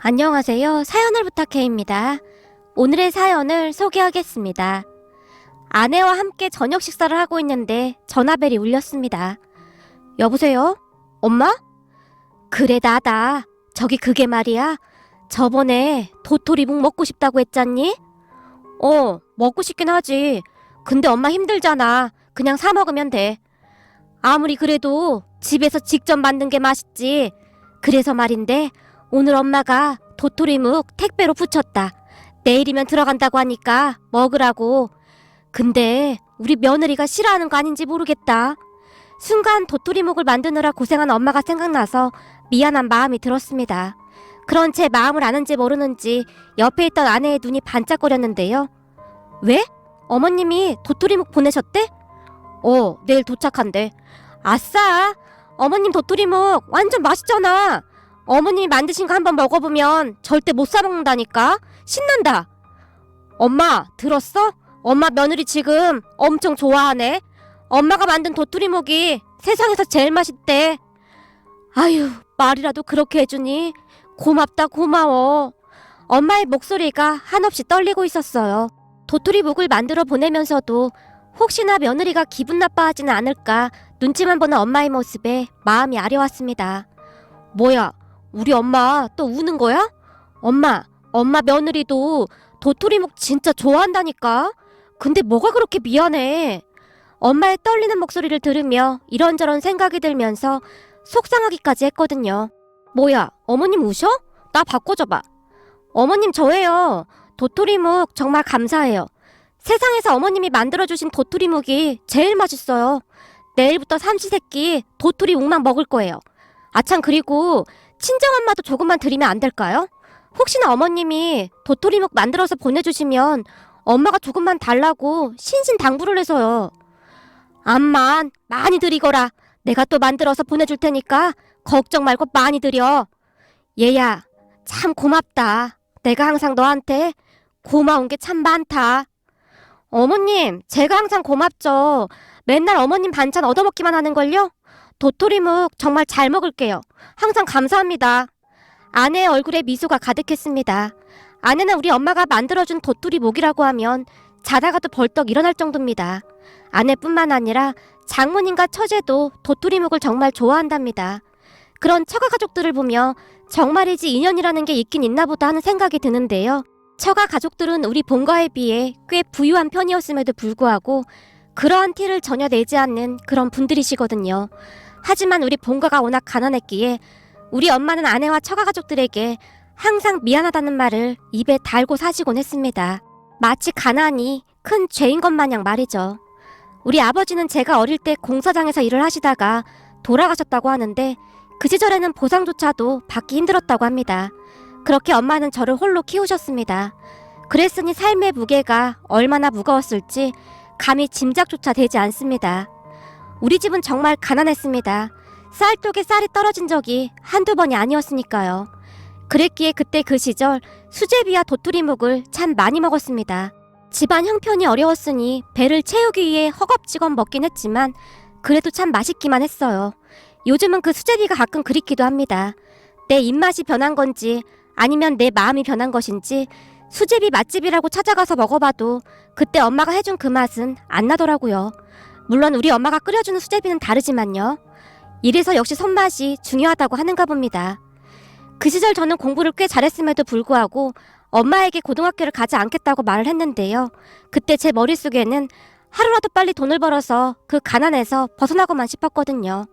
안녕하세요. 사연을 부탁해입니다. 오늘의 사연을 소개하겠습니다. 아내와 함께 저녁 식사를 하고 있는데 전화벨이 울렸습니다. 여보세요? 엄마? 그래, 나다. 저기 그게 말이야. 저번에 도토리묵 먹고 싶다고 했잖니? 먹고 싶긴 하지. 근데 엄마 힘들잖아. 그냥 사 먹으면 돼. 아무리 그래도 집에서 직접 만든 게 맛있지. 그래서 말인데 오늘 엄마가 도토리묵 택배로 붙였다. 내일이면 들어간다고 하니까 먹으라고. 근데 우리 며느리가 싫어하는 거 아닌지 모르겠다. 순간 도토리묵을 만드느라 고생한 엄마가 생각나서 미안한 마음이 들었습니다. 그런 제 마음을 아는지 모르는지 옆에 있던 아내의 눈이 반짝거렸는데요. 왜? 어머님이 도토리묵 보내셨대? 내일 도착한대. 아싸! 어머님 도토리묵 완전 맛있잖아. 어머님이 만드신 거 한번 먹어보면 절대 못 사먹는다니까. 신난다. 엄마 들었어? 엄마 며느리 지금 엄청 좋아하네. 엄마가 만든 도토리묵이 세상에서 제일 맛있대. 아유, 말이라도 그렇게 해주니 고맙다, 고마워. 엄마의 목소리가 한없이 떨리고 있었어요. 도토리묵을 만들어 보내면서도 혹시나 며느리가 기분 나빠하지는 않을까 눈치만 보는 엄마의 모습에 마음이 아려왔습니다. 뭐야, 우리 엄마 또 우는 거야? 엄마 며느리도 도토리묵 진짜 좋아한다니까. 근데 뭐가 그렇게 미안해. 엄마의 떨리는 목소리를 들으며 이런저런 생각이 들면서 속상하기까지 했거든요. 뭐야, 어머님 우셔? 나 바꿔줘봐. 어머님 저예요. 도토리묵 정말 감사해요. 세상에서 어머님이 만들어주신 도토리묵이 제일 맛있어요. 내일부터 삼시세끼 도토리묵만 먹을 거예요. 아참, 그리고 친정엄마도 조금만 드리면 안 될까요? 혹시나 어머님이 도토리묵 만들어서 보내주시면 엄마가 조금만 달라고 신신당부를 해서요. 암만 많이 드리거라. 내가 또 만들어서 보내줄 테니까 걱정 말고 많이 드려. 얘야, 참 고맙다. 내가 항상 너한테 고마운 게 참 많다. 어머님, 제가 항상 고맙죠. 맨날 어머님 반찬 얻어먹기만 하는걸요? 도토리묵 정말 잘 먹을게요. 항상 감사합니다. 아내의 얼굴에 미소가 가득했습니다. 아내는 우리 엄마가 만들어준 도토리묵이라고 하면 자다가도 벌떡 일어날 정도입니다. 아내뿐만 아니라 장모님과 처제도 도토리묵을 정말 좋아한답니다. 그런 처가 가족들을 보며 정말이지 인연이라는 게 있긴 있나 보다 하는 생각이 드는데요. 처가 가족들은 우리 본가에 비해 꽤 부유한 편이었음에도 불구하고 그러한 티를 전혀 내지 않는 그런 분들이시거든요. 하지만 우리 본가가 워낙 가난했기에 우리 엄마는 아내와 처가 가족들에게 항상 미안하다는 말을 입에 달고 사시곤 했습니다. 마치 가난이 큰 죄인 것 마냥 말이죠. 우리 아버지는 제가 어릴 때 공사장에서 일을 하시다가 돌아가셨다고 하는데 그 시절에는 보상조차도 받기 힘들었다고 합니다. 그렇게 엄마는 저를 홀로 키우셨습니다. 그랬으니 삶의 무게가 얼마나 무거웠을지 감히 짐작조차 되지 않습니다. 우리 집은 정말 가난했습니다. 쌀독에 쌀이 떨어진 적이 한두 번이 아니었으니까요. 그랬기에 그때 그 시절 수제비와 도토리묵을 참 많이 먹었습니다. 집안 형편이 어려웠으니 배를 채우기 위해 허겁지겁 먹긴 했지만 그래도 참 맛있기만 했어요. 요즘은 그 수제비가 가끔 그립기도 합니다. 내 입맛이 변한 건지 아니면 내 마음이 변한 것인지 수제비 맛집이라고 찾아가서 먹어봐도 그때 엄마가 해준 그 맛은 안 나더라고요. 물론 우리 엄마가 끓여주는 수제비는 다르지만요. 이래서 역시 손맛이 중요하다고 하는가 봅니다. 그 시절 저는 공부를 꽤 잘했음에도 불구하고 엄마에게 고등학교를 가지 않겠다고 말을 했는데요. 그때 제 머릿속에는 하루라도 빨리 돈을 벌어서 그 가난에서 벗어나고만 싶었거든요.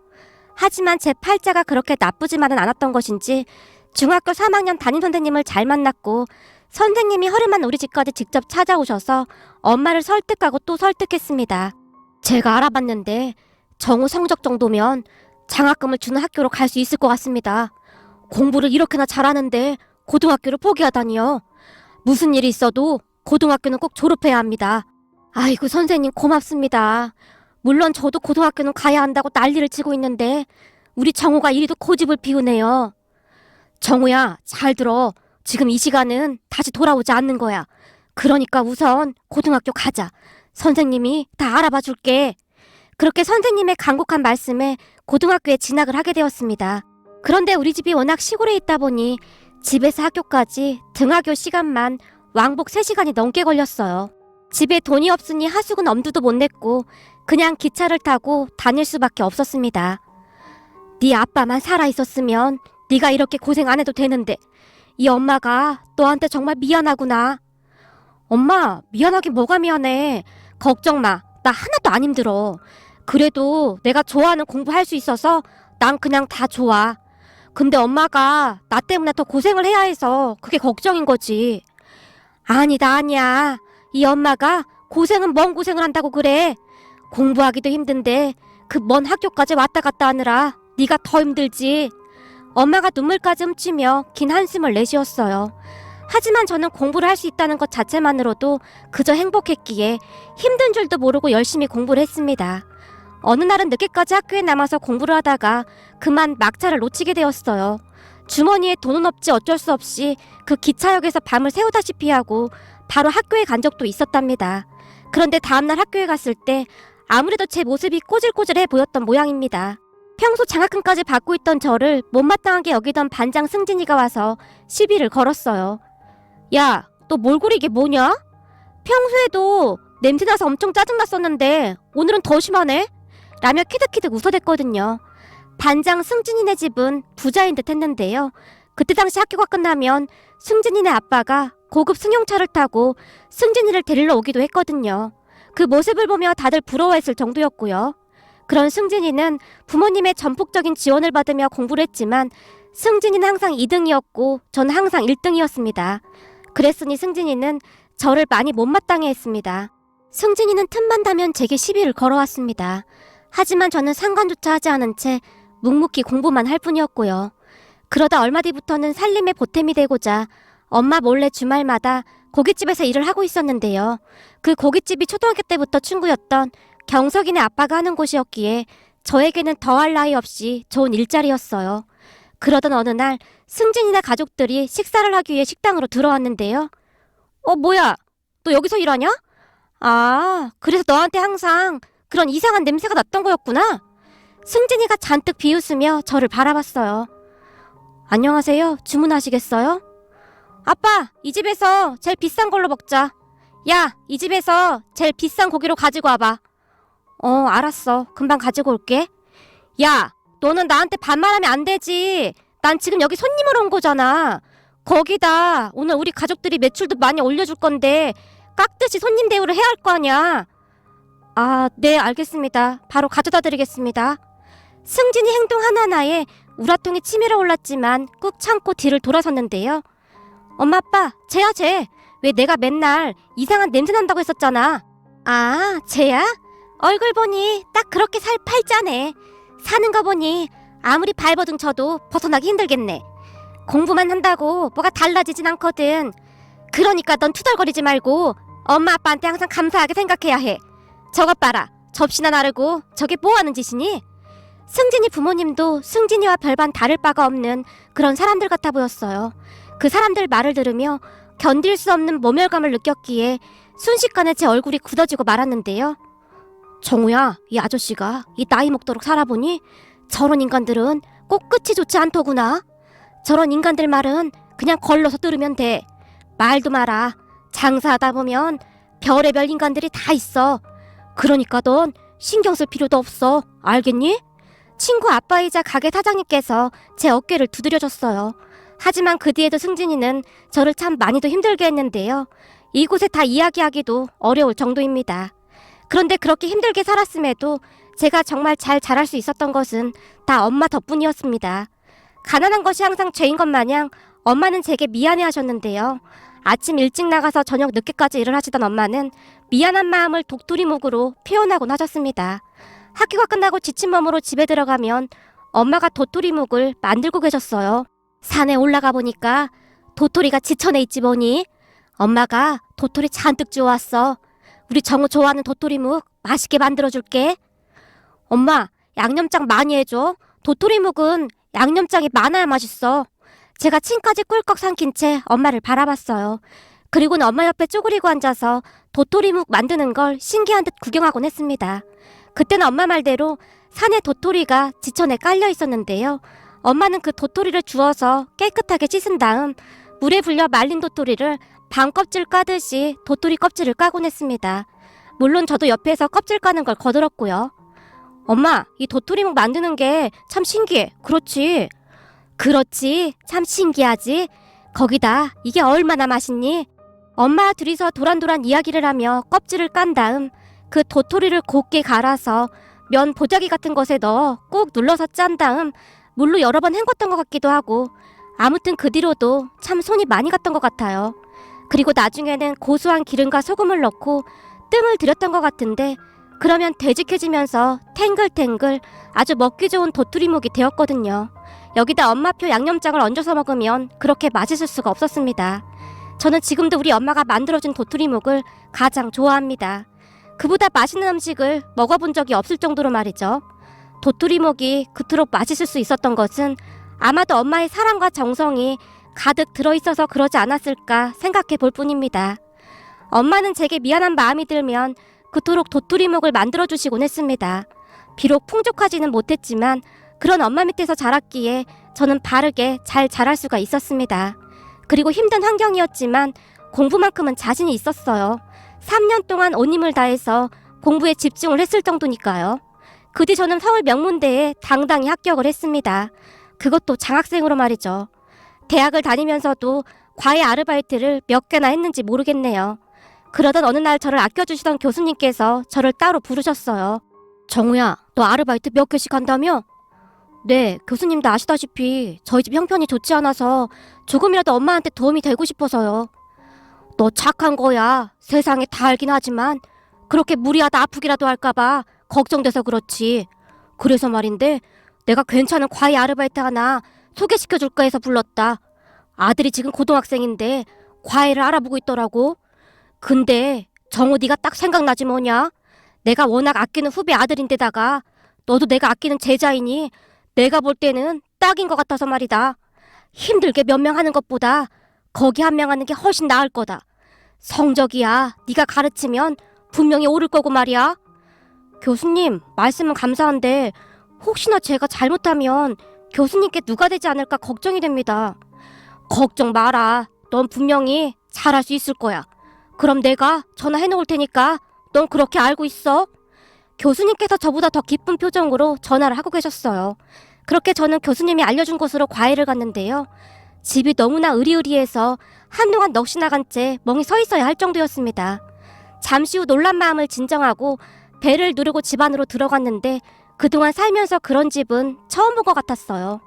하지만 제 팔자가 그렇게 나쁘지만은 않았던 것인지 중학교 3학년 담임 선생님을 잘 만났고 선생님이 허름한 우리 집까지 직접 찾아오셔서 엄마를 설득하고 또 설득했습니다. 제가 알아봤는데 정우 성적 정도면 장학금을 주는 학교로 갈 수 있을 것 같습니다. 공부를 이렇게나 잘하는데 고등학교를 포기하다니요. 무슨 일이 있어도 고등학교는 꼭 졸업해야 합니다. 아이고 선생님 고맙습니다. 물론 저도 고등학교는 가야 한다고 난리를 치고 있는데 우리 정우가 이리도 고집을 피우네요. 정우야, 잘 들어. 지금 이 시간은 다시 돌아오지 않는 거야. 그러니까 우선 고등학교 가자. 선생님이 다 알아봐 줄게. 그렇게 선생님의 간곡한 말씀에 고등학교에 진학을 하게 되었습니다. 그런데 우리 집이 워낙 시골에 있다 보니 집에서 학교까지 등하교 시간만 왕복 3시간이 넘게 걸렸어요. 집에 돈이 없으니 하숙은 엄두도 못 냈고 그냥 기차를 타고 다닐 수밖에 없었습니다. 네 아빠만 살아있었으면 네가 이렇게 고생 안 해도 되는데 이 엄마가 너한테 정말 미안하구나. 엄마, 미안하긴 뭐가 미안해. 걱정 마. 나 하나도 안 힘들어. 그래도 내가 좋아하는 공부할 수 있어서 난 그냥 다 좋아. 근데 엄마가 나 때문에 더 고생을 해야 해서 그게 걱정인 거지. 아니다, 아니야. 이 엄마가 고생은 뭔 고생을 한다고 그래. 공부하기도 힘든데 그 먼 학교까지 왔다 갔다 하느라 네가 더 힘들지. 엄마가 눈물까지 훔치며 긴 한숨을 내쉬었어요. 하지만 저는 공부를 할 수 있다는 것 자체만으로도 그저 행복했기에 힘든 줄도 모르고 열심히 공부를 했습니다. 어느 날은 늦게까지 학교에 남아서 공부를 하다가 그만 막차를 놓치게 되었어요. 주머니에 돈은 없지 어쩔 수 없이 그 기차역에서 밤을 새우다시피 하고 바로 학교에 간 적도 있었답니다. 그런데 다음날 학교에 갔을 때 아무래도 제 모습이 꼬질꼬질해 보였던 모양입니다. 평소 장학금까지 받고 있던 저를 못마땅하게 여기던 반장 승진이가 와서 시비를 걸었어요. 야, 너 몰골이 이게 뭐냐? 평소에도 냄새나서 엄청 짜증났었는데 오늘은 더 심하네? 라며 키득키득 웃어댔거든요. 반장 승진이네 집은 부자인 듯 했는데요. 그때 당시 학교가 끝나면 승진이네 아빠가 고급 승용차를 타고 승진이를 데리러 오기도 했거든요. 그 모습을 보며 다들 부러워했을 정도였고요. 그런 승진이는 부모님의 전폭적인 지원을 받으며 공부를 했지만 승진이는 항상 2등이었고 저는 항상 1등이었습니다. 그랬으니 승진이는 저를 많이 못마땅해 했습니다. 승진이는 틈만 나면 제게 시비를 걸어왔습니다. 하지만 저는 상관조차 하지 않은 채 묵묵히 공부만 할 뿐이었고요. 그러다 얼마 뒤부터는 살림의 보탬이 되고자 엄마 몰래 주말마다 고깃집에서 일을 하고 있었는데요. 그 고깃집이 초등학교 때부터 친구였던 경석이네 아빠가 하는 곳이었기에 저에게는 더할 나위 없이 좋은 일자리였어요. 그러던 어느 날 승진이네 가족들이 식사를 하기 위해 식당으로 들어왔는데요. 뭐야? 너 여기서 일하냐? 아, 그래서 너한테 항상 그런 이상한 냄새가 났던 거였구나. 승진이가 잔뜩 비웃으며 저를 바라봤어요. 안녕하세요. 주문하시겠어요? 아빠, 이 집에서 제일 비싼 걸로 먹자. 야, 이 집에서 제일 비싼 고기로 가지고 와봐. 알았어. 금방 가지고 올게. 야, 너는 나한테 반말하면 안 되지. 난 지금 여기 손님으로 온 거잖아. 거기다 오늘 우리 가족들이 매출도 많이 올려줄 건데 깍듯이 손님 대우를 해야 할 거 아니야. 아, 네, 알겠습니다. 바로 가져다 드리겠습니다. 승진이 행동 하나하나에 우라통이 치밀어 올랐지만 꾹 참고 뒤를 돌아섰는데요. 엄마, 아빠, 쟤야 쟤. 왜 내가 맨날 이상한 냄새 난다고 했었잖아. 아, 쟤야? 얼굴 보니 딱 그렇게 살 팔자네. 사는 거 보니 아무리 발버둥 쳐도 벗어나기 힘들겠네. 공부만 한다고 뭐가 달라지진 않거든. 그러니까 넌 투덜거리지 말고 엄마 아빠한테 항상 감사하게 생각해야 해. 저것 봐라. 접시나 나르고 저게 뭐하는 짓이니? 승진이 부모님도 승진이와 별반 다를 바가 없는 그런 사람들 같아 보였어요. 그 사람들 말을 들으며 견딜 수 없는 모멸감을 느꼈기에 순식간에 제 얼굴이 굳어지고 말았는데요. 정우야, 이 아저씨가 이 나이 먹도록 살아보니 저런 인간들은 꼭 끝이 좋지 않더구나. 저런 인간들 말은 그냥 걸러서 들으면 돼. 말도 마라. 장사하다 보면 별의별 인간들이 다 있어. 그러니까 넌 신경 쓸 필요도 없어. 알겠니? 친구 아빠이자 가게 사장님께서 제 어깨를 두드려줬어요. 하지만 그 뒤에도 승진이는 저를 참 많이도 힘들게 했는데요. 이곳에 다 이야기하기도 어려울 정도입니다. 그런데 그렇게 힘들게 살았음에도 제가 정말 잘 자랄 수 있었던 것은 다 엄마 덕분이었습니다. 가난한 것이 항상 죄인 것 마냥 엄마는 제게 미안해 하셨는데요. 아침 일찍 나가서 저녁 늦게까지 일을 하시던 엄마는 미안한 마음을 도토리묵으로 표현하곤 하셨습니다. 학교가 끝나고 지친 몸으로 집에 들어가면 엄마가 도토리묵을 만들고 계셨어요. 산에 올라가 보니까 도토리가 지천에 있지 뭐니. 엄마가 도토리 잔뜩 주워왔어. 우리 정우 좋아하는 도토리묵 맛있게 만들어줄게. 엄마, 양념장 많이 해줘. 도토리묵은 양념장이 많아야 맛있어. 제가 침까지 꿀꺽 삼킨 채 엄마를 바라봤어요. 그리고는 엄마 옆에 쪼그리고 앉아서 도토리묵 만드는 걸 신기한 듯 구경하곤 했습니다. 그때는 엄마 말대로 산에 도토리가 지천에 깔려 있었는데요. 엄마는 그 도토리를 주워서 깨끗하게 씻은 다음 물에 불려 말린 도토리를 방 껍질 까듯이 도토리 껍질을 까곤 했습니다. 물론 저도 옆에서 껍질 까는 걸 거들었고요. 엄마, 이 도토리묵 만드는 게 참 신기해. 그렇지? 그렇지. 참 신기하지? 거기다 이게 얼마나 맛있니? 엄마 둘이서 도란도란 이야기를 하며 껍질을 깐 다음 그 도토리를 곱게 갈아서 면 보자기 같은 것에 넣어 꾹 눌러서 짠 다음 물로 여러 번 헹궜던 것 같기도 하고 아무튼 그 뒤로도 참 손이 많이 갔던 것 같아요. 그리고 나중에는 고소한 기름과 소금을 넣고 뜸을 들였던 것 같은데 그러면 되직해지면서 탱글탱글 아주 먹기 좋은 도토리묵이 되었거든요. 여기다 엄마표 양념장을 얹어서 먹으면 그렇게 맛있을 수가 없었습니다. 저는 지금도 우리 엄마가 만들어준 도토리묵을 가장 좋아합니다. 그보다 맛있는 음식을 먹어본 적이 없을 정도로 말이죠. 도토리묵이 그토록 맛있을 수 있었던 것은 아마도 엄마의 사랑과 정성이 가득 들어있어서 그러지 않았을까 생각해 볼 뿐입니다. 엄마는 제게 미안한 마음이 들면 그토록 도토리묵을 만들어주시곤 했습니다. 비록 풍족하지는 못했지만 그런 엄마 밑에서 자랐기에 저는 바르게 잘 자랄 수가 있었습니다. 그리고 힘든 환경이었지만 공부만큼은 자신이 있었어요. 3년 동안 온 힘을 다해서 공부에 집중을 했을 정도니까요. 그 뒤 저는 서울 명문대에 당당히 합격을 했습니다. 그것도 장학생으로 말이죠. 대학을 다니면서도 과외 아르바이트를 몇 개나 했는지 모르겠네요. 그러던 어느 날 저를 아껴주시던 교수님께서 저를 따로 부르셨어요. 정우야, 너 아르바이트 몇 개씩 한다며? 네, 교수님도 아시다시피 저희 집 형편이 좋지 않아서 조금이라도 엄마한테 도움이 되고 싶어서요. 너 착한 거야. 세상에 다 알긴 하지만 그렇게 무리하다 아프기라도 할까봐 걱정돼서 그렇지. 그래서 말인데 내가 괜찮은 과외 아르바이트 하나 소개시켜줄까 해서 불렀다. 아들이 지금 고등학생인데 과외를 알아보고 있더라고. 근데 정우 네가 딱 생각나지 뭐냐? 내가 워낙 아끼는 후배 아들인데다가 너도 내가 아끼는 제자이니 내가 볼 때는 딱인 것 같아서 말이다. 힘들게 몇 명 하는 것보다 거기 한 명 하는 게 훨씬 나을 거다. 성적이야 네가 가르치면 분명히 오를 거고 말이야. 교수님, 말씀은 감사한데 혹시나 제가 잘못하면 교수님께 누가 되지 않을까 걱정이 됩니다. 걱정 마라. 넌 분명히 잘할 수 있을 거야. 그럼 내가 전화해 놓을 테니까 넌 그렇게 알고 있어. 교수님께서 저보다 더 기쁜 표정으로 전화를 하고 계셨어요. 그렇게 저는 교수님이 알려준 곳으로 과외를 갔는데요. 집이 너무나 으리으리해서 한동안 넋이 나간 채 멍이 서 있어야 할 정도였습니다. 잠시 후 놀란 마음을 진정하고 배를 누르고 집 안으로 들어갔는데 그동안 살면서 그런 집은 처음 본 것 같았어요.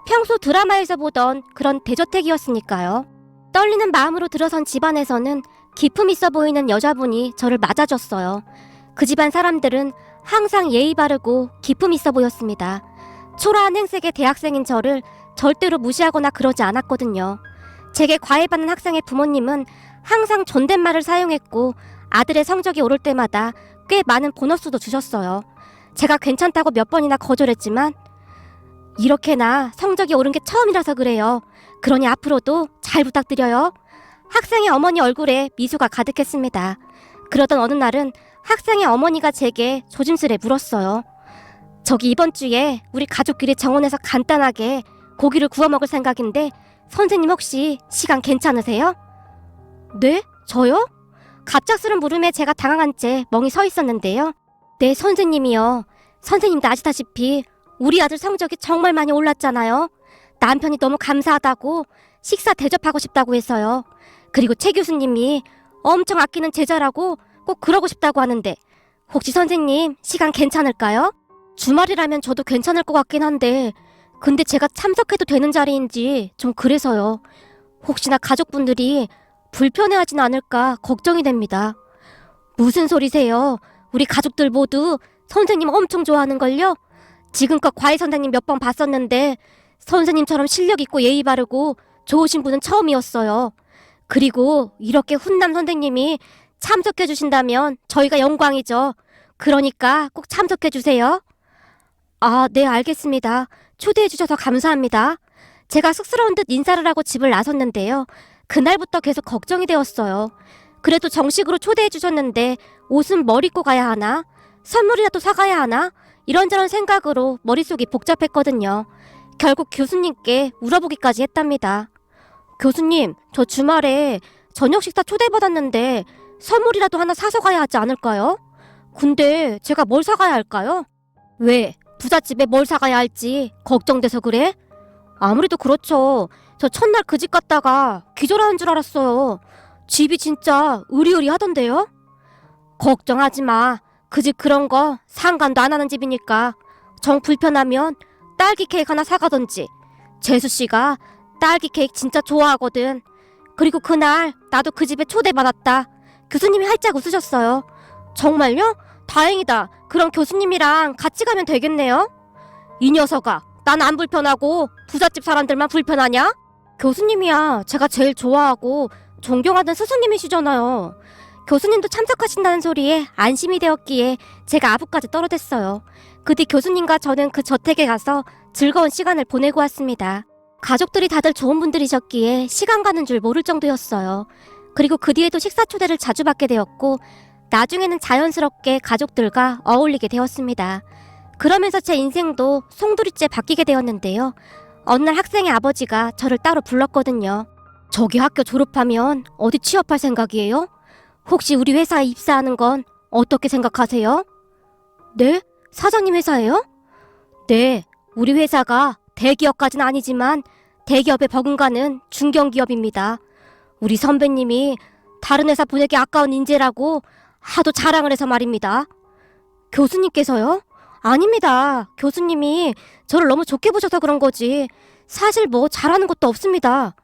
평소 드라마에서 보던 그런 대저택이었으니까요. 떨리는 마음으로 들어선 집 안에서는 기품 있어 보이는 여자분이 저를 맞아줬어요. 그 집안 사람들은 항상 예의 바르고 기품 있어 보였습니다. 초라한 행색의 대학생인 저를 절대로 무시하거나 그러지 않았거든요. 제게 과외받는 학생의 부모님은 항상 존댓말을 사용했고 아들의 성적이 오를 때마다 꽤 많은 보너스도 주셨어요. 제가 괜찮다고 몇 번이나 거절했지만 이렇게나 성적이 오른 게 처음이라서 그래요. 그러니 앞으로도 잘 부탁드려요. 학생의 어머니 얼굴에 미소가 가득했습니다. 그러던 어느 날은 학생의 어머니가 제게 조심스레 물었어요. 저기 이번 주에 우리 가족끼리 정원에서 간단하게 고기를 구워 먹을 생각인데 선생님 혹시 시간 괜찮으세요? 네? 저요? 갑작스런 물음에 제가 당황한 채 멍이 서 있었는데요. 네, 선생님이요. 선생님도 아시다시피 우리 아들 성적이 정말 많이 올랐잖아요. 남편이 너무 감사하다고 식사 대접하고 싶다고 해서요. 그리고 최 교수님이 엄청 아끼는 제자라고 꼭 그러고 싶다고 하는데 혹시 선생님 시간 괜찮을까요? 주말이라면 저도 괜찮을 것 같긴 한데 근데 제가 참석해도 되는 자리인지 좀 그래서요. 혹시나 가족분들이 불편해하진 않을까 걱정이 됩니다. 무슨 소리세요? 우리 가족들 모두 선생님 엄청 좋아하는걸요? 지금껏 과외 선생님 몇 번 봤었는데 선생님처럼 실력 있고 예의 바르고 좋으신 분은 처음이었어요. 그리고 이렇게 훈남 선생님이 참석해 주신다면 저희가 영광이죠. 그러니까 꼭 참석해 주세요. 아, 네, 알겠습니다. 초대해 주셔서 감사합니다. 제가 쑥스러운 듯 인사를 하고 집을 나섰는데요. 그날부터 계속 걱정이 되었어요. 그래도 정식으로 초대해 주셨는데 옷은 뭘 입고 가야 하나? 선물이라도 사가야 하나? 이런저런 생각으로 머릿속이 복잡했거든요. 결국 교수님께 물어보기까지 했답니다. 교수님, 저 주말에 저녁 식사 초대받았는데 선물이라도 하나 사서 가야 하지 않을까요? 근데 제가 뭘 사가야 할까요? 왜? 부잣집에 뭘 사가야 할지 걱정돼서 그래? 아무래도 그렇죠. 저 첫날 그 집 갔다가 기절하는 줄 알았어요. 집이 진짜 으리으리하던데요? 걱정하지 마. 그 집 그런 거 상관도 안 하는 집이니까 정 불편하면 딸기 케이크 하나 사가던지. 재수씨가 딸기 케이크 진짜 좋아하거든. 그리고 그날 나도 그 집에 초대받았다. 교수님이 활짝 웃으셨어요. 정말요? 다행이다. 그럼 교수님이랑 같이 가면 되겠네요. 이 녀석아, 난 안 불편하고 부잣집 사람들만 불편하냐? 교수님이야 제가 제일 좋아하고 존경하는 스승님이시잖아요. 교수님도 참석하신다는 소리에 안심이 되었기에 제가 아부까지 떨어댔어요. 그 뒤 교수님과 저는 그 저택에 가서 즐거운 시간을 보내고 왔습니다. 가족들이 다들 좋은 분들이셨기에 시간 가는 줄 모를 정도였어요. 그리고 그 뒤에도 식사 초대를 자주 받게 되었고 나중에는 자연스럽게 가족들과 어울리게 되었습니다. 그러면서 제 인생도 송두리째 바뀌게 되었는데요. 어느 날 학생의 아버지가 저를 따로 불렀거든요. 저기 학교 졸업하면 어디 취업할 생각이에요? 혹시 우리 회사에 입사하는 건 어떻게 생각하세요? 네? 사장님 회사예요? 네, 우리 회사가 대기업까지는 아니지만 대기업에 버금가는 중견기업입니다. 우리 선배님이 다른 회사 보내기 아까운 인재라고 하도 자랑을 해서 말입니다. 교수님께서요? 아닙니다. 교수님이 저를 너무 좋게 보셔서 그런 거지. 사실 뭐 잘하는 것도 없습니다.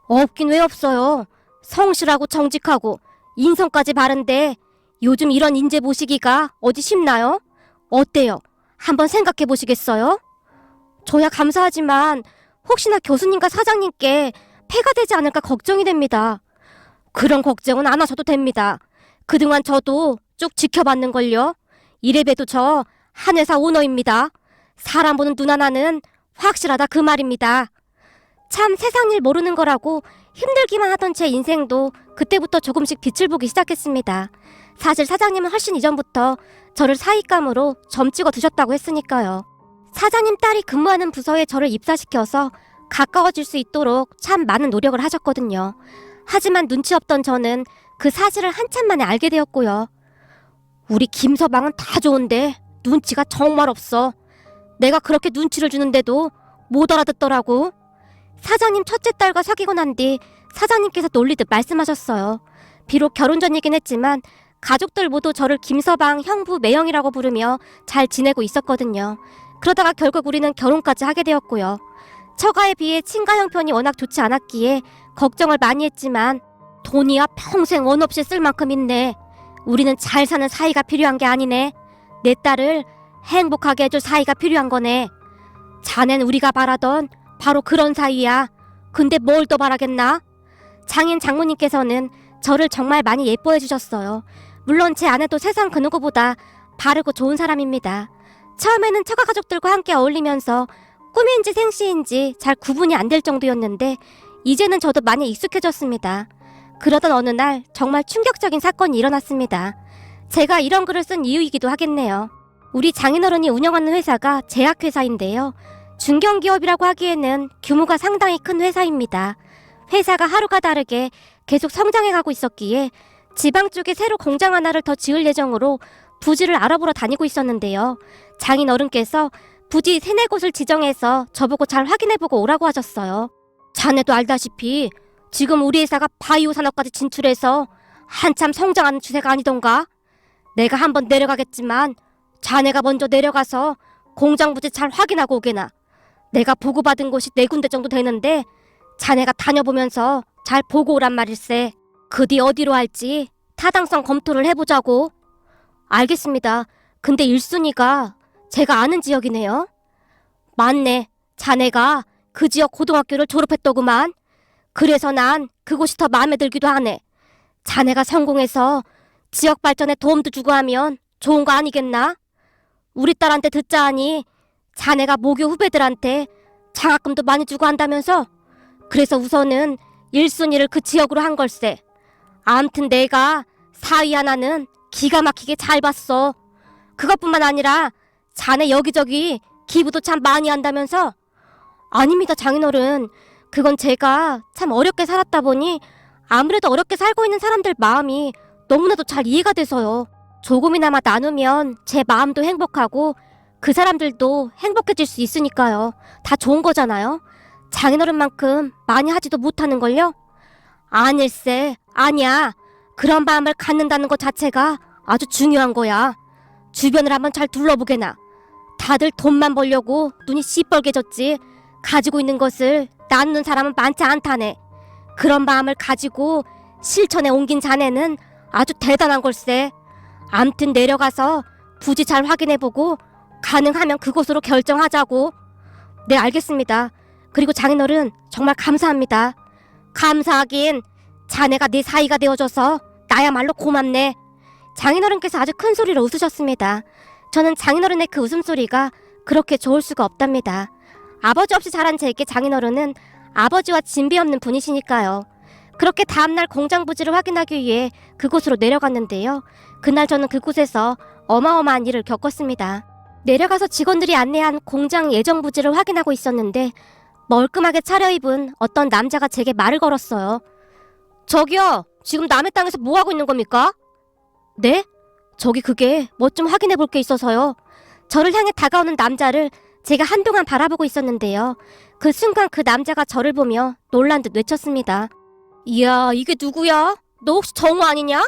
없긴 왜 없어요. 성실하고 정직하고 인성까지 바른데 요즘 이런 인재 모시기가 어디 쉽나요? 어때요? 한번 생각해 보시겠어요? 저야 감사하지만 혹시나 교수님과 사장님께 폐가 되지 않을까 걱정이 됩니다. 그런 걱정은 안 하셔도 됩니다. 그동안 저도 쭉 지켜봤는걸요. 이래봬도 저 한 회사 오너입니다. 사람 보는 눈 하나는 확실하다 그 말입니다. 참 세상 일 모르는 거라고 힘들기만 하던 제 인생도 그때부터 조금씩 빛을 보기 시작했습니다. 사실 사장님은 훨씬 이전부터 저를 사익감으로 점 찍어 두셨다고 했으니까요. 사장님 딸이 근무하는 부서에 저를 입사시켜서 가까워질 수 있도록 참 많은 노력을 하셨거든요. 하지만 눈치 없던 저는 그 사실을 한참 만에 알게 되었고요. 우리 김서방은 다 좋은데 눈치가 정말 없어. 내가 그렇게 눈치를 주는데도 못 알아듣더라고. 사장님 첫째 딸과 사귀고 난 뒤 사장님께서 놀리듯 말씀하셨어요. 비록 결혼 전이긴 했지만 가족들 모두 저를 김서방, 형부, 매형이라고 부르며 잘 지내고 있었거든요. 그러다가 결국 우리는 결혼까지 하게 되었고요. 처가에 비해 친가 형편이 워낙 좋지 않았기에 걱정을 많이 했지만 돈이야 평생 원 없이 쓸 만큼 있네. 우리는 잘 사는 사이가 필요한 게 아니네. 내 딸을 행복하게 해줄 사이가 필요한 거네. 자넨 우리가 바라던 바로 그런 사이야. 근데 뭘 더 바라겠나? 장인 장모님께서는 저를 정말 많이 예뻐해 주셨어요. 물론 제 아내도 세상 그 누구보다 바르고 좋은 사람입니다. 처음에는 처가 가족들과 함께 어울리면서 꿈인지 생시인지 잘 구분이 안 될 정도였는데 이제는 저도 많이 익숙해졌습니다. 그러던 어느 날 정말 충격적인 사건이 일어났습니다. 제가 이런 글을 쓴 이유이기도 하겠네요. 우리 장인어른이 운영하는 회사가 제약회사인데요. 중견기업이라고 하기에는 규모가 상당히 큰 회사입니다. 회사가 하루가 다르게 계속 성장해가고 있었기에 지방 쪽에 새로 공장 하나를 더 지을 예정으로 부지를 알아보러 다니고 있었는데요. 장인어른께서 부지 3-4곳을 지정해서 저보고 잘 확인해보고 오라고 하셨어요. 자네도 알다시피 지금 우리 회사가 바이오 산업까지 진출해서 한참 성장하는 추세가 아니던가? 내가 한번 내려가겠지만 자네가 먼저 내려가서 공장 부지 잘 확인하고 오게나. 내가 보고받은 곳이 4군데 정도 되는데 자네가 다녀보면서 잘 보고 오란 말일세. 그 뒤 어디로 할지 타당성 검토를 해보자고. 알겠습니다. 근데 1순위가 제가 아는 지역이네요. 맞네. 자네가 그 지역 고등학교를 졸업했더구만. 그래서 난 그곳이 더 마음에 들기도 하네. 자네가 성공해서 지역 발전에 도움도 주고 하면 좋은 거 아니겠나? 우리 딸한테 듣자 하니 자네가 모교 후배들한테 장학금도 많이 주고 한다면서? 그래서 우선은 1순위를 그 지역으로 한 걸세. 암튼 내가 사위 하나는 기가 막히게 잘 봤어. 그것뿐만 아니라 자네 여기저기 기부도 참 많이 한다면서? 아닙니다, 장인어른. 그건 제가 참 어렵게 살았다 보니 아무래도 어렵게 살고 있는 사람들 마음이 너무나도 잘 이해가 돼서요. 조금이나마 나누면 제 마음도 행복하고 그 사람들도 행복해질 수 있으니까요. 다 좋은 거잖아요. 장인어른만큼 많이 하지도 못하는걸요? 아닐세, 아니야. 그런 마음을 갖는다는 것 자체가 아주 중요한 거야. 주변을 한번 잘 둘러보게나. 다들 돈만 벌려고 눈이 시뻘개졌지 가지고 있는 것을 나누는 사람은 많지 않다네. 그런 마음을 가지고 실천에 옮긴 자네는 아주 대단한 걸세. 암튼 내려가서 부지 잘 확인해보고 가능하면 그곳으로 결정하자고. 네, 알겠습니다. 그리고 장인어른 정말 감사합니다. 감사하긴 자네가 내 사이가 되어줘서 나야말로 고맙네. 장인어른께서 아주 큰 소리로 웃으셨습니다. 저는 장인어른의 그 웃음소리가 그렇게 좋을 수가 없답니다. 아버지 없이 자란 제게 장인어른은 아버지와 진비 없는 분이시니까요. 그렇게 다음날 공장 부지를 확인하기 위해 그곳으로 내려갔는데요. 그날 저는 그곳에서 어마어마한 일을 겪었습니다. 내려가서 직원들이 안내한 공장 예정 부지를 확인하고 있었는데 멀끔하게 차려입은 어떤 남자가 제게 말을 걸었어요. 저기요, 지금 남의 땅에서 뭐 하고 있는 겁니까? 네? 저기 그게 뭐 좀 확인해 볼 게 있어서요. 저를 향해 다가오는 남자를 제가 한동안 바라보고 있었는데요. 그 순간 그 남자가 저를 보며 놀란 듯 외쳤습니다. 이야, 이게 누구야? 너 혹시 정우 아니냐?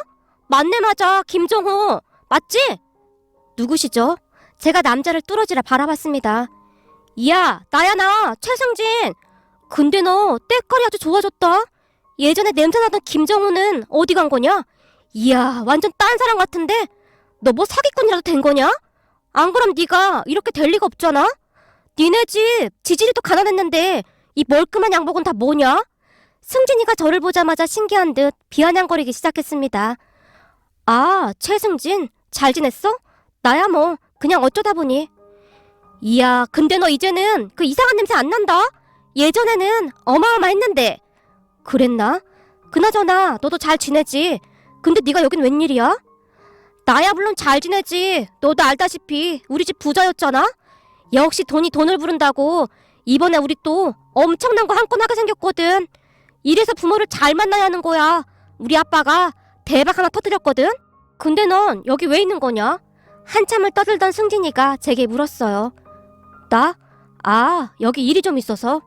맞네, 맞아. 김정우. 맞지? 누구시죠? 제가 남자를 뚫어지라 바라봤습니다. 이야, 나야 나, 최승진. 근데 너 때깔이 아주 좋아졌다. 예전에 냄새나던 김정우는 어디 간 거냐? 이야, 완전 딴 사람 같은데? 너 뭐 사기꾼이라도 된 거냐? 안 그럼 네가 이렇게 될 리가 없잖아? 니네 집 지질이도 가난했는데 이 멀끔한 양복은 다 뭐냐? 승진이가 저를 보자마자 신기한 듯 비아냥거리기 시작했습니다. 아, 최승진, 잘 지냈어? 나야 뭐 그냥 어쩌다 보니. 이야, 근데 너 이제는 그 이상한 냄새 안 난다? 예전에는 어마어마했는데. 그랬나? 그나저나 너도 잘 지내지? 근데 네가 여긴 웬일이야? 나야 물론 잘 지내지. 너도 알다시피 우리 집 부자였잖아? 역시 돈이 돈을 부른다고 이번에 우리 또 엄청난 거 한 건 하게 생겼거든. 이래서 부모를 잘 만나야 하는 거야. 우리 아빠가 대박 하나 터뜨렸거든. 근데 넌 여기 왜 있는 거냐? 한참을 떠들던 승진이가 제게 물었어요. 나? 아, 여기 일이 좀 있어서.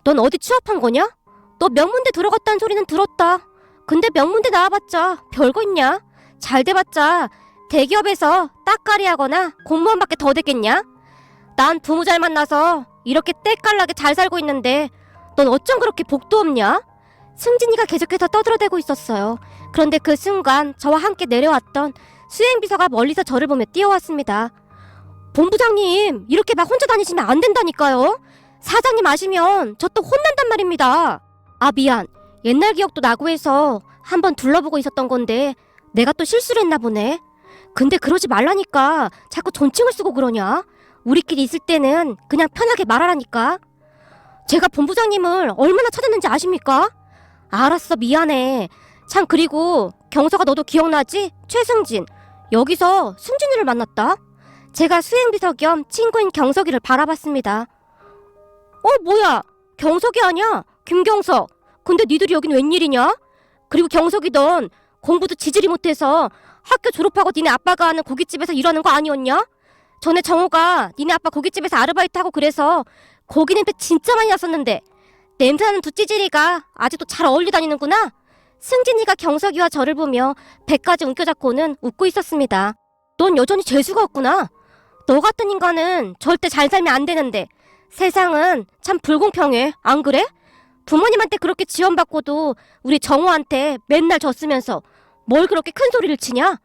넌 어디 취업한 거냐? 너 명문대 들어갔다는 소리는 들었다. 근데 명문대 나와봤자 별거 있냐? 잘 돼봤자 대기업에서 따까리 하거나 공무원밖에 더 되겠냐? 난 부모 잘 만나서 이렇게 때깔나게 잘 살고 있는데 넌 어쩜 그렇게 복도 없냐? 승진이가 계속해서 떠들어대고 있었어요. 그런데 그 순간 저와 함께 내려왔던 수행비서가 멀리서 저를 보며 뛰어왔습니다. 본부장님, 이렇게 막 혼자 다니시면 안 된다니까요. 사장님 아시면 저 또 혼난단 말입니다. 아, 미안. 옛날 기억도 나고 해서 한번 둘러보고 있었던 건데 내가 또 실수를 했나 보네. 근데 그러지 말라니까 자꾸 존칭을 쓰고 그러냐? 우리끼리 있을 때는 그냥 편하게 말하라니까. 제가 본부장님을 얼마나 찾았는지 아십니까? 알았어, 미안해. 참, 그리고 경서가 너도 기억나지? 최승진. 여기서 승진이를 만났다. 제가 수행비서 겸 친구인 경석이를 바라봤습니다. 뭐야? 경석이 아니야? 김경석. 근데 니들이 여긴 웬일이냐? 그리고 경석이 넌 공부도 지질이 못해서 학교 졸업하고 니네 아빠가 하는 고깃집에서 일하는 거 아니었냐? 전에 정우가 니네 아빠 고깃집에서 아르바이트하고 그래서 고기 냄새 진짜 많이 났었는데 냄새나는 두 찌질이가 아직도 잘 어울려 다니는구나. 승진이가 경석이와 저를 보며 배까지 움켜잡고는 웃고 있었습니다. 넌 여전히 재수가 없구나. 너 같은 인간은 절대 잘 살면 안 되는데 세상은 참 불공평해. 안 그래? 부모님한테 그렇게 지원받고도 우리 정우한테 맨날 졌으면서 뭘 그렇게 큰 소리를 치냐?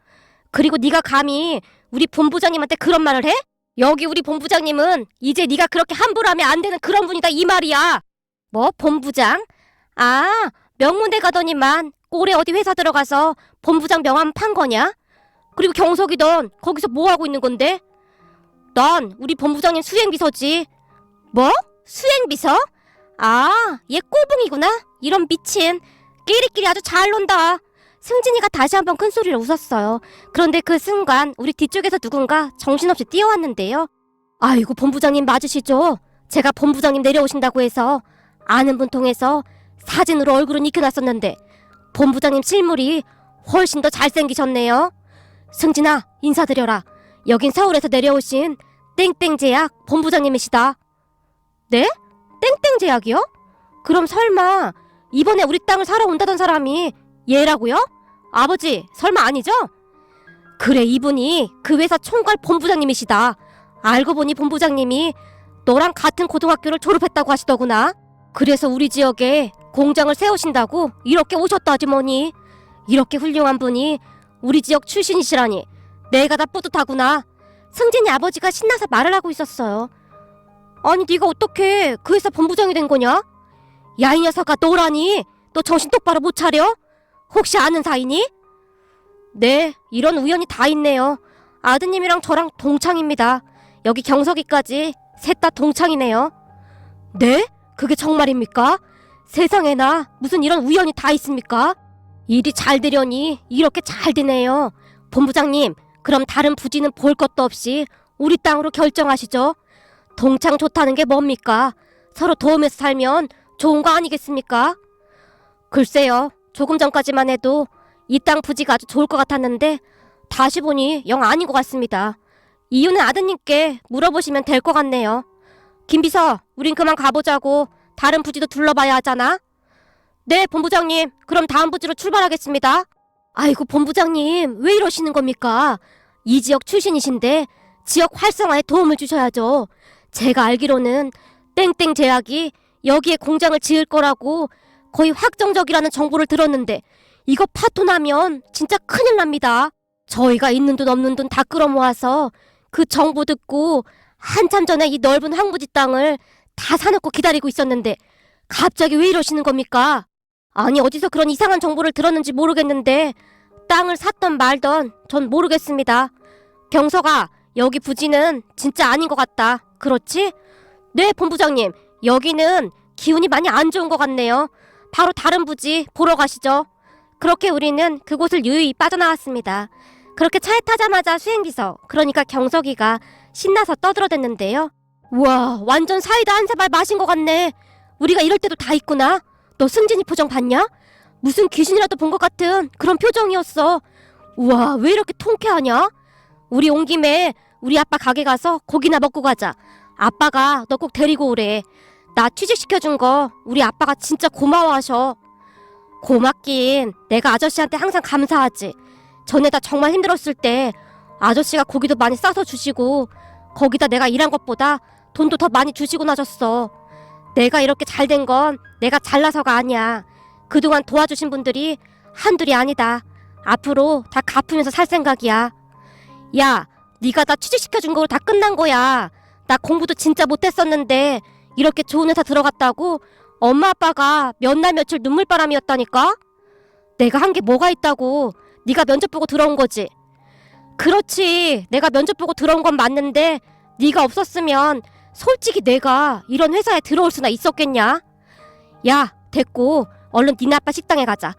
그리고 네가 감히 우리 본부장님한테 그런 말을 해? 여기 우리 본부장님은 이제 네가 그렇게 함부로 하면 안 되는 그런 분이다 이 말이야. 뭐 본부장? 아, 명문대 가더니만 꼴에 어디 회사 들어가서 본부장 명함 판 거냐? 그리고 경석이 넌 거기서 뭐 하고 있는 건데? 난 우리 본부장님 수행비서지. 뭐? 수행비서? 아, 얘 꼬붕이구나. 이런 미친. 끼리끼리 아주 잘 논다. 승진이가 다시 한번 큰 소리로 웃었어요. 그런데 그 순간 우리 뒤쪽에서 누군가 정신없이 뛰어왔는데요. 아이고, 본부장님 맞으시죠? 제가 본부장님 내려오신다고 해서 아는 분 통해서 사진으로 얼굴은 익혀놨었는데 본부장님 실물이 훨씬 더 잘생기셨네요. 승진아, 인사드려라. 여긴 서울에서 내려오신 땡땡제약 본부장님이시다. 네? 땡땡제약이요? 그럼 설마 이번에 우리 땅을 사러 온다던 사람이 얘라고요? 아버지, 설마 아니죠? 그래, 이분이 그 회사 총괄 본부장님이시다. 알고 보니 본부장님이 너랑 같은 고등학교를 졸업했다고 하시더구나. 그래서 우리 지역에 공장을 세우신다고 이렇게 오셨다지 뭐니. 이렇게 훌륭한 분이 우리 지역 출신이시라니 내가 다 뿌듯하구나. 승진이 아버지가 신나서 말을 하고 있었어요. 아니, 네가 어떻게 그 회사 본부장이 된 거냐? 야, 이 녀석아, 너라니? 너 정신 똑바로 못 차려? 혹시 아는 사이니? 네, 이런 우연이 다 있네요. 아드님이랑 저랑 동창입니다. 여기 경석이까지 셋 다 동창이네요. 네? 그게 정말입니까? 세상에나 무슨 이런 우연이 다 있습니까? 일이 잘 되려니 이렇게 잘 되네요. 본부장님, 그럼 다른 부지는 볼 것도 없이 우리 땅으로 결정하시죠. 동창 좋다는 게 뭡니까? 서로 도우면서 살면 좋은 거 아니겠습니까? 글쎄요, 조금 전까지만 해도 이 땅 부지가 아주 좋을 것 같았는데 다시 보니 영 아닌 것 같습니다. 이유는 아드님께 물어보시면 될 것 같네요. 김비서, 우린 그만 가보자고. 다른 부지도 둘러봐야 하잖아. 네, 본부장님. 그럼 다음 부지로 출발하겠습니다. 아이고, 본부장님, 왜 이러시는 겁니까? 이 지역 출신이신데 지역 활성화에 도움을 주셔야죠. 제가 알기로는 땡땡 제약이 여기에 공장을 지을 거라고 거의 확정적이라는 정보를 들었는데 이거 파토 나면 진짜 큰일 납니다. 저희가 있는 돈 없는 돈 다 끌어모아서 그 정보 듣고 한참 전에 이 넓은 황부지 땅을 다 사놓고 기다리고 있었는데 갑자기 왜 이러시는 겁니까? 아니, 어디서 그런 이상한 정보를 들었는지 모르겠는데 땅을 샀던 말던 전 모르겠습니다. 경석아, 여기 부지는 진짜 아닌 것 같다. 그렇지? 네, 본부장님. 여기는 기운이 많이 안 좋은 것 같네요. 바로 다른 부지 보러 가시죠. 그렇게 우리는 그곳을 유유히 빠져나왔습니다. 그렇게 차에 타자마자 수행비서, 그러니까 경석이가 신나서 떠들어댔는데요. 우와, 완전 사이다 한 사발 마신 것 같네. 우리가 이럴 때도 다 있구나. 너 승진이 표정 봤냐? 무슨 귀신이라도 본 것 같은 그런 표정이었어. 우와, 왜 이렇게 통쾌하냐? 우리 온 김에 우리 아빠 가게 가서 고기나 먹고 가자. 아빠가 너 꼭 데리고 오래. 나 취직시켜준 거 우리 아빠가 진짜 고마워하셔. 고맙긴, 내가 아저씨한테 항상 감사하지. 전에 다 정말 힘들었을 때 아저씨가 고기도 많이 싸서 주시고 거기다 내가 일한 것보다 돈도 더 많이 주시고 나셨어. 내가 이렇게 잘 된 건 내가 잘나서가 아니야. 그동안 도와주신 분들이 한둘이 아니다. 앞으로 다 갚으면서 살 생각이야. 야, 네가 나 취직시켜준 거 다 끝난 거야. 나 공부도 진짜 못했었는데 이렇게 좋은 회사 들어갔다고 엄마 아빠가 몇 날 며칠 눈물바람이었다니까? 내가 한 게 뭐가 있다고. 네가 면접 보고 들어온 거지. 그렇지, 내가 면접 보고 들어온 건 맞는데 네가 없었으면 솔직히 내가 이런 회사에 들어올 수나 있었겠냐? 야, 됐고 얼른 니네 아빠 식당에 가자.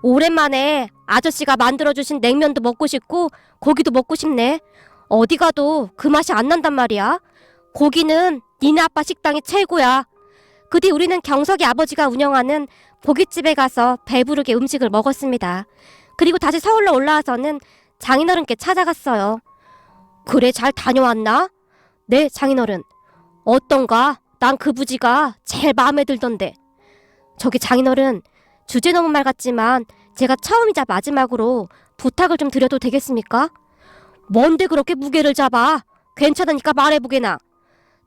오랜만에 아저씨가 만들어주신 냉면도 먹고 싶고 고기도 먹고 싶네. 어디 가도 그 맛이 안 난단 말이야. 고기는 니네 아빠 식당이 최고야. 그 뒤 우리는 경석이 아버지가 운영하는 고깃집에 가서 배부르게 음식을 먹었습니다. 그리고 다시 서울로 올라와서는 장인어른께 찾아갔어요. 그래, 잘 다녀왔나? 네, 장인어른. 어떤가? 난 그 부지가 제일 마음에 들던데. 저기 장인어른, 주제 넘은 말 같지만 제가 처음이자 마지막으로 부탁을 좀 드려도 되겠습니까? 뭔데 그렇게 무게를 잡아? 괜찮으니까 말해보게나.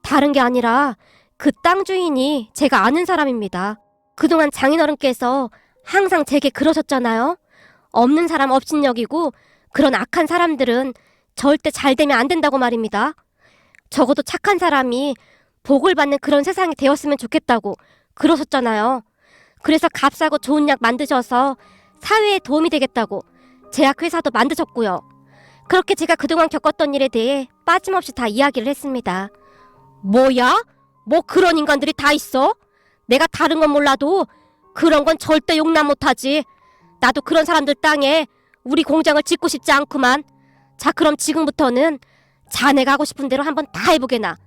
다른 게 아니라 그 땅 주인이 제가 아는 사람입니다. 그동안 장인어른께서 항상 제게 그러셨잖아요. 없는 사람 없인 여기고 그런 악한 사람들은 절대 잘 되면 안 된다고 말입니다. 적어도 착한 사람이 복을 받는 그런 세상이 되었으면 좋겠다고 그러셨잖아요. 그래서 값싸고 좋은 약 만드셔서 사회에 도움이 되겠다고 제약회사도 만드셨고요. 그렇게 제가 그동안 겪었던 일에 대해 빠짐없이 다 이야기를 했습니다. 뭐야? 뭐 그런 인간들이 다 있어? 내가 다른 건 몰라도 그런 건 절대 용납 못하지. 나도 그런 사람들 땅에 우리 공장을 짓고 싶지 않구만. 자, 그럼 지금부터는 자네가 하고 싶은 대로 한번 다 해보게나.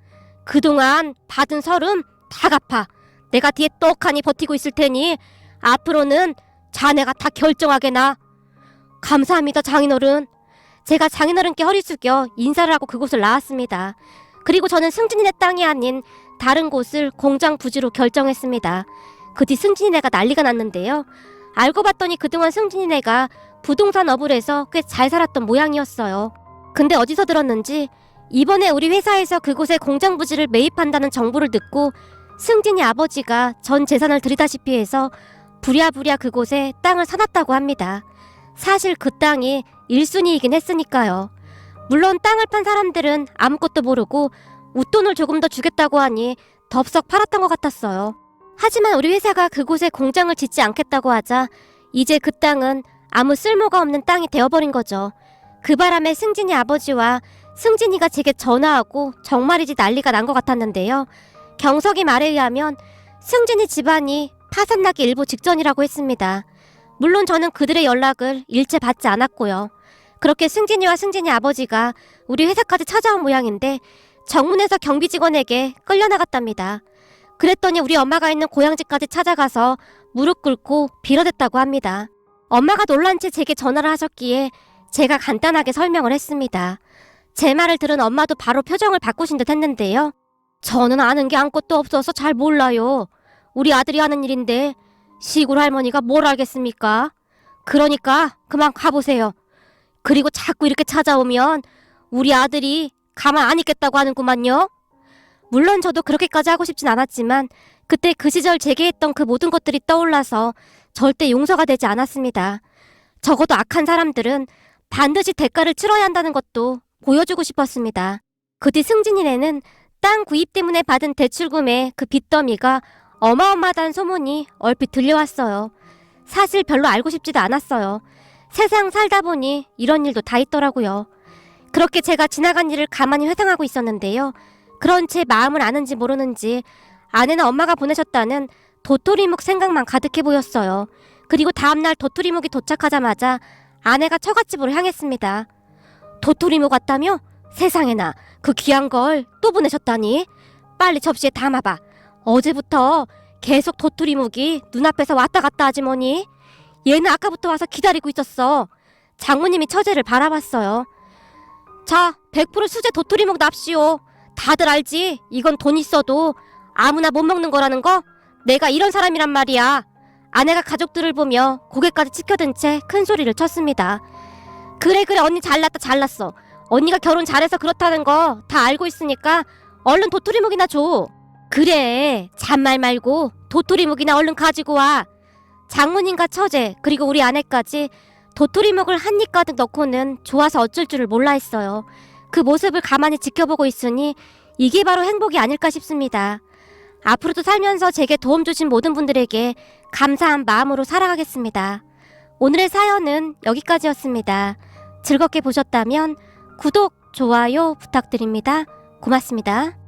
그동안 받은 설움 다 갚아. 내가 뒤에 떡하니 버티고 있을 테니 앞으로는 자네가 다 결정하게나. 감사합니다, 장인어른. 제가 장인어른께 허리 숙여 인사를 하고 그곳을 나왔습니다. 그리고 저는 승진이네 땅이 아닌 다른 곳을 공장 부지로 결정했습니다. 그 뒤 승진이네가 난리가 났는데요. 알고 봤더니 그동안 승진이네가 부동산 업을해서 꽤 잘 살았던 모양이었어요. 근데 어디서 들었는지 이번에 우리 회사에서 그곳에 공장 부지를 매입한다는 정보를 듣고 승진이 아버지가 전 재산을 들이다시피 해서 부랴부랴 그곳에 땅을 사놨다고 합니다. 사실 그 땅이 1순위이긴 했으니까요. 물론 땅을 판 사람들은 아무것도 모르고 웃돈을 조금 더 주겠다고 하니 덥석 팔았던 것 같았어요. 하지만 우리 회사가 그곳에 공장을 짓지 않겠다고 하자 이제 그 땅은 아무 쓸모가 없는 땅이 되어버린 거죠. 그 바람에 승진이 아버지와 승진이가 제게 전화하고 정말이지 난리가 난 것 같았는데요. 경석이 말에 의하면 승진이 집안이 파산나기 일보 직전이라고 했습니다. 물론 저는 그들의 연락을 일체 받지 않았고요. 그렇게 승진이와 승진이 아버지가 우리 회사까지 찾아온 모양인데 정문에서 경비 직원에게 끌려나갔답니다. 그랬더니 우리 엄마가 있는 고향집까지 찾아가서 무릎 꿇고 빌어댔다고 합니다. 엄마가 놀란 채 제게 전화를 하셨기에 제가 간단하게 설명을 했습니다. 제 말을 들은 엄마도 바로 표정을 바꾸신 듯 했는데요. 저는 아는 게 아무것도 없어서 잘 몰라요. 우리 아들이 하는 일인데 시골 할머니가 뭘 알겠습니까? 그러니까 그만 가보세요. 그리고 자꾸 이렇게 찾아오면 우리 아들이 가만 안 있겠다고 하는구만요. 물론 저도 그렇게까지 하고 싶진 않았지만 그때 그 시절 제게 했던 그 모든 것들이 떠올라서 절대 용서가 되지 않았습니다. 적어도 악한 사람들은 반드시 대가를 치러야 한다는 것도 보여주고 싶었습니다. 그 뒤 승진이네는 땅 구입 때문에 받은 대출금의 그 빚더미가 어마어마하다는 소문이 얼핏 들려왔어요. 사실 별로 알고 싶지도 않았어요. 세상 살다 보니 이런 일도 다 있더라고요. 그렇게 제가 지나간 일을 가만히 회상하고 있었는데요. 그런 제 마음을 아는지 모르는지 아내는 엄마가 보내셨다는 도토리묵 생각만 가득해 보였어요. 그리고 다음날 도토리묵이 도착하자마자 아내가 처갓집으로 향했습니다. 도토리묵 왔다며? 세상에나, 그 귀한 걸 또 보내셨다니? 빨리 접시에 담아봐. 어제부터 계속 도토리묵이 눈앞에서 왔다 갔다 하지 뭐니? 얘는 아까부터 와서 기다리고 있었어. 장모님이 처제를 바라봤어요. 자, 100% 수제 도토리묵 납시오. 다들 알지? 이건 돈 있어도 아무나 못 먹는 거라는 거? 내가 이런 사람이란 말이야. 아내가 가족들을 보며 고개까지 치켜든 채 큰 소리를 쳤습니다. 그래 언니 잘났어. 언니가 결혼 잘해서 그렇다는 거 다 알고 있으니까 얼른 도토리묵이나 줘. 그래, 잔말 말고 도토리묵이나 얼른 가지고 와. 장모님과 처제 그리고 우리 아내까지 도토리묵을 한 입 가득 넣고는 좋아서 어쩔 줄을 몰라 했어요. 그 모습을 가만히 지켜보고 있으니 이게 바로 행복이 아닐까 싶습니다. 앞으로도 살면서 제게 도움 주신 모든 분들에게 감사한 마음으로 살아가겠습니다. 오늘의 사연은 여기까지였습니다. 즐겁게 보셨다면 구독, 좋아요 부탁드립니다. 고맙습니다.